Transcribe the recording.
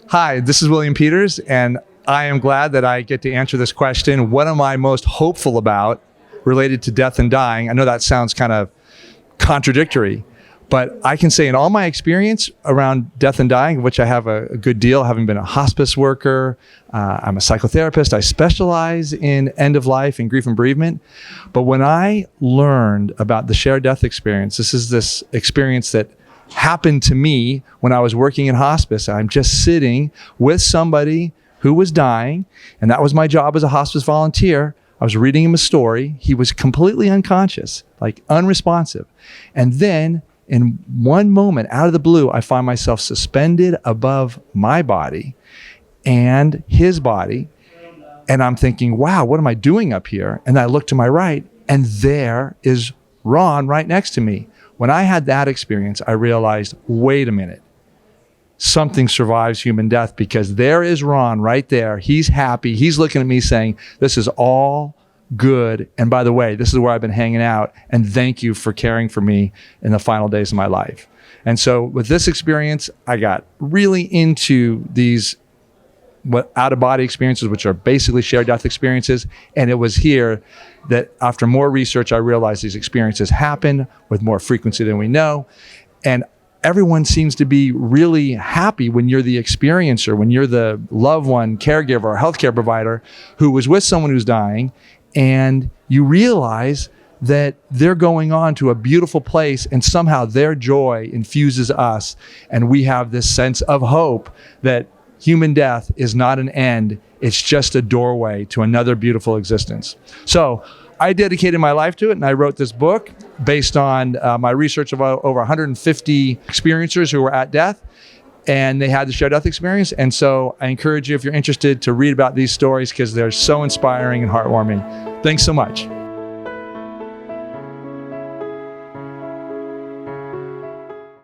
Hi, this is William Peters, and I am glad that I get to answer this question. What am I most hopeful about related to death and dying? I know that sounds kind of contradictory, but I can say in all my experience around death and dying, which I have a good deal, having been a hospice worker, I'm a psychotherapist, I specialize in end of life and grief and bereavement. But when I learned about the shared death experience, this experience that happened to me when I was working in hospice. I'm just sitting with somebody who was dying, and that was my job as a hospice volunteer. I was reading him a story. He was completely unconscious, like unresponsive. And then in one moment, out of the blue, I find myself suspended above my body and his body. And I'm thinking, wow, what am I doing up here? And I look to my right, and there is Ron right next to me. When I had that experience, I realized, wait a minute, something survives human death, because there is Ron right there. He's happy. He's looking at me saying, this is all good. And by the way, this is where I've been hanging out. And thank you for caring for me in the final days of my life. And so with this experience, I got really into these out-of-body experiences, which are basically shared death experiences. And it was here that after more research, I realized these experiences happen with more frequency than we know. And everyone seems to be really happy when you're the experiencer, when you're the loved one, caregiver, or healthcare provider who was with someone who's dying, and you realize that they're going on to a beautiful place, and somehow their joy infuses us. And we have this sense of hope that human death is not an end, it's just a doorway to another beautiful existence. So I dedicated my life to it, and I wrote this book based on my research of over 150 experiencers who were at death, and they had the shared death experience. And so I encourage you, if you're interested, to read about these stories, because they're so inspiring and heartwarming. Thanks so much.